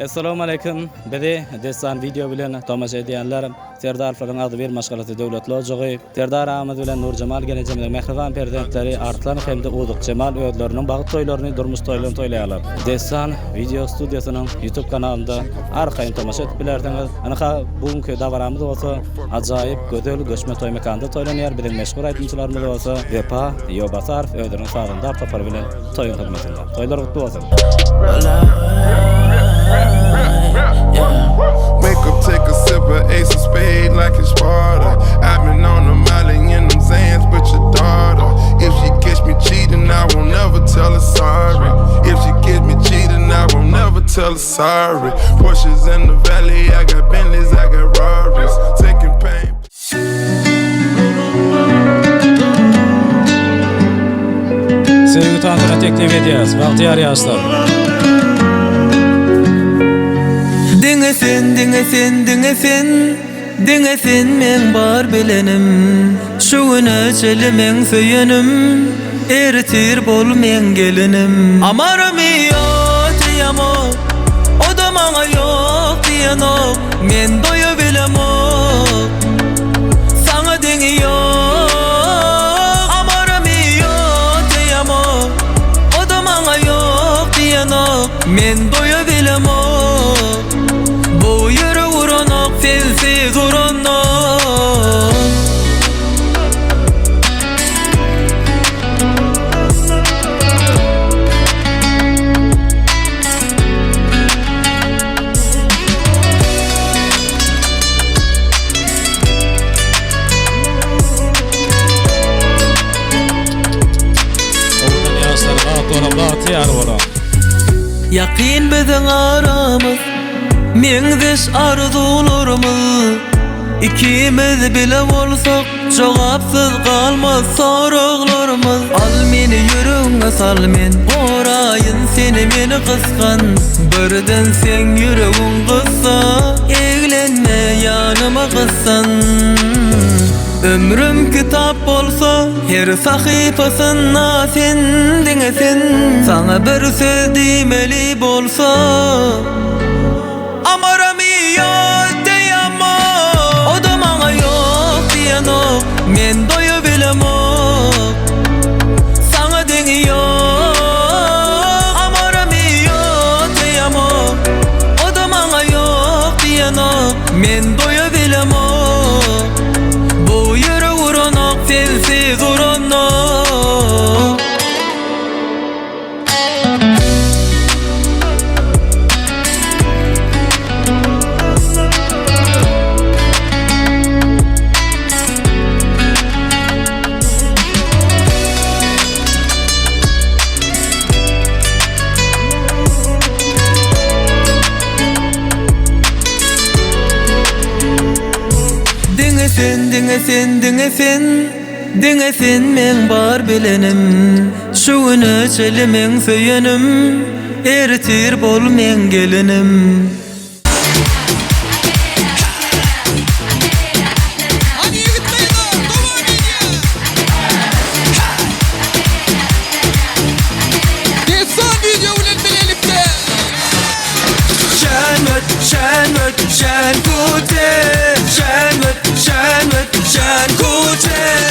Assalamu alaykum. Bizi destan video bilen tomaşa edenler Serdar Fırın adı bir maşgalası devletli ocağı. Serdar Ahmet bilen Nur Cemal gelecemde mehriban prezidentleri artlan hem de Uduk Cemal ödlerinin bağıt toylarını durmuş toylarını toylayalar. Destan video stüdyosunun YouTube kanalında arkayın tomaşa etip bilerseniz. Anaka bugünkü davaramız olsa acayip gödel göçme toy mekanda toylanıyor. Bilen meşgul aytımçılarımız olsa Vepa, Yobasarf ödlerinin sağlığında topar bilen toyun hizmetinde. Toylar kutlu olsun. Wake up, take a sip of Ace of Spades like it's Sparta. I've been on the molly in them Zans with your daughter. If she catch me cheating, I won't never tell her sorry. If she catch me cheating, I won't never tell her sorry. Porsches in the valley, I got Bentleys, I got Rarries. Taking pain. Sevgili tanıtına teklif ediyoruz. Bahtiyar yaşlar. Dingesin men bar bilenim. Şu güne çelimen söyünüm. Eritir bol men gelinim. Amarım yok diyemo. O da bana yok diyeno. Men doyu bilemo. Sana dini yok. Amarım yok diyemo. O da bana yok diyeno. Men doyu bilemo. Bu yürü vuranok sensiz uranok. Yakin bizden aramız Mengdiş arzularımız İkimiz bile olsak Cevapsız kalmaz sorularımız Al meni yürüğüne sal men Orayın seni meni kıskan Birden sen yürüğün kıssa Eğlenme yanıma kıssan Ömrüm kitap olsa her sahifasına sen dinlesin Sana bir söz demeli bolsa Amaram yok diyemo O da bana yok diyeno Men doyu bilemo Sana deni yok Amaram yok diyemo O da bana yok diyeno Men doyu bilemo Bu yürü vuranok sensiz uranok Dingesin men bar bilenim Şu güne çelimen söyünüm Eritir bol men gelinim Şen kute Şen kute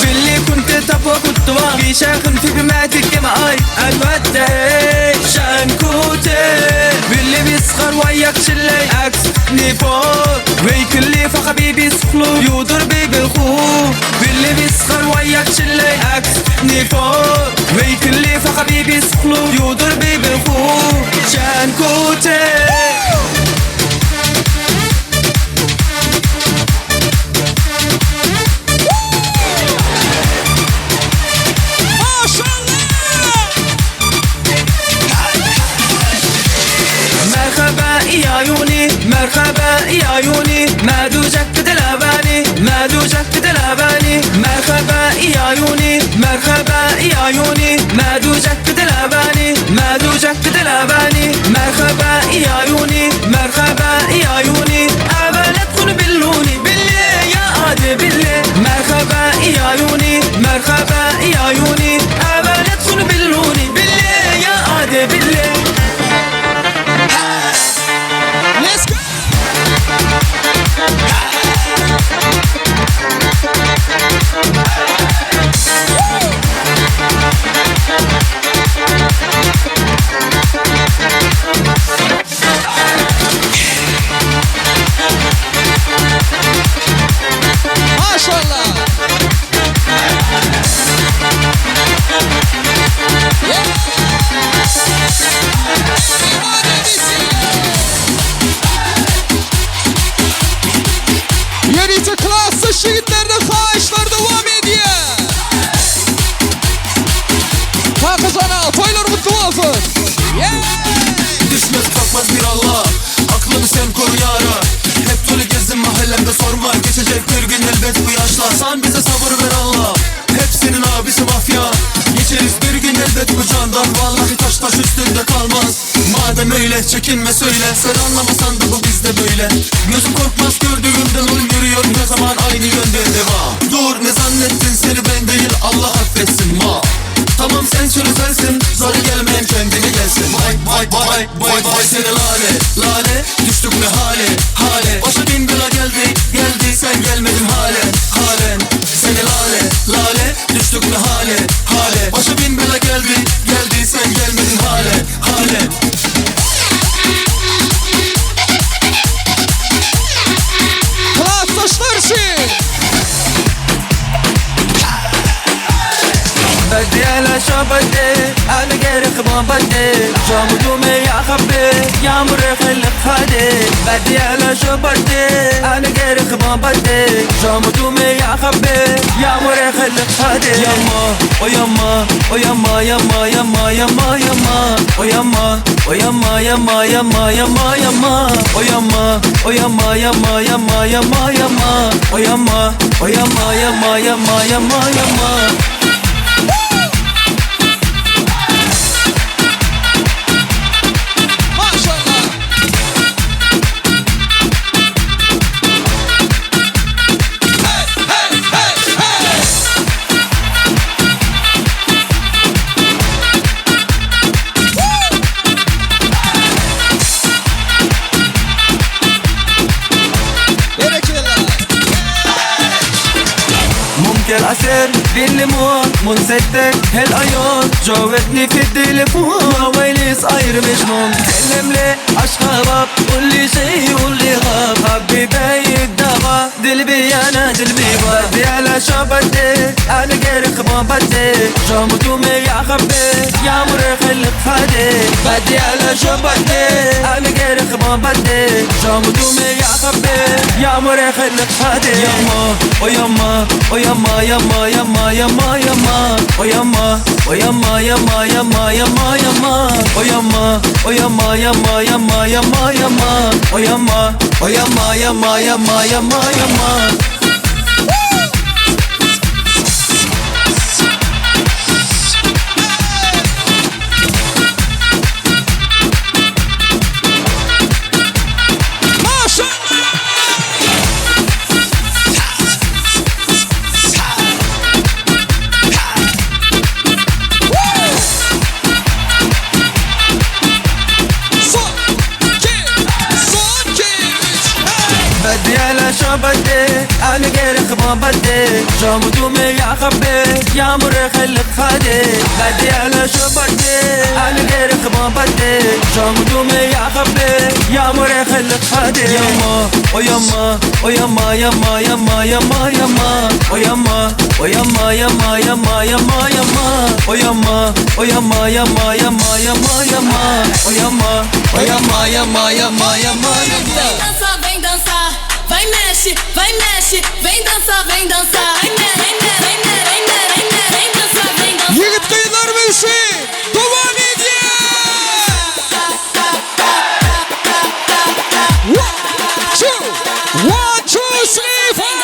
Billi kunte tapo kutwa Fi şakın fi bimatik kema ay Alwadde Şen kute Billi بيسخر وياك شلي عكس نيفور ويكلي فخبيبي سخلو يودر بيبي الخوف باللي بيسخر وياك شلي عكس نيفور ويكلي فخبيبي سخلو يودر بيبي الخوف شان كوتي مرحبا يا عيوني ما دوجك دلاباني ما دوجك دلاباني مرحبا يا عيوني مرحبا يا عيوني ما دوجك دلاباني ما دوجك دلاباني مرحبا يا عيوني مرحبا korkmaz bir Allah. Aklımı sen koru yara. Hep dolu gezdim mahallemde sorma. Geçecek bir gün elbet bu yaşlar. Sen bize sabır ver Allah. Hepsinin abisi mafya. Geçeriz bir gün elbet bu candan. Vallahi taş üstünde kalmaz. Madem öyle çekinme söyle. Sen anlamasan da bu bizde böyle. Gözüm korkmaz gördüğümden oğlum yürüyor ne zaman aynı yönde devam. Dur ne zannettin seni ben değil Allah affetsin ma. Tamam sen çözelsin zarı gelmeyen kendine gelsin. Vay vay vay vay vay seni lale lale. Düştük ne hale başa bin bela geldi sen gelmedin halen. Seni lale lale düştük ne hale başa bin bela geldi sen gelmedin halen. بدي على شبدي على غير خبابتي جامدومي يا خبي يا مريخ الخادي بدي على شبدي على غير خبابتي جامدومي يا خبي يا مريخ الخادي يما ويما ويما يما يما يما يما ويما ويما يما يما يما يما ويما ويما يما يما يما يما ويما ويما يما يما يما يما العسل بالليمون منسدك هالعيون جاوبتني في التليفون ويلي صاير مجنون تكلم لي عالشباب قولي شي قولي غاب حبيبي الدغا دلبي انا دلبي بدي على شبتي على غير خبابتي جامدومي يا خبي يا مريخ الخادي بدي على شبتي على غير خبابتي جامدومي يا خبي يا مريخ الخادي يما ويما ويما يما يما يما يما ويما ويما يما يما يما يما ويما ويما يما يما يما يما ويما ويما يما يما يما يما بدي على شبتي على غير خبابتي جامدومي يا خبي يا مريخ الخادي بدي على شبتي على غير خبابتي جامدومي يا خبي يا مريخ الخادي يما ويما ويما يما يما يما يما ويما ويما يما يما يما يما ويما ويما يما يما يما يما ويما ويما يما يما يما يما Vem dançar, vai mexe, vem dançar, vem dançar. Vem dançar, vem dançar. Yigit kıyılar mışı, devam ediyor. 1, 2, 3, 4.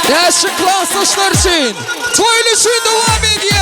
Gelsin klas taşlar için. Toylusun devam ediyor.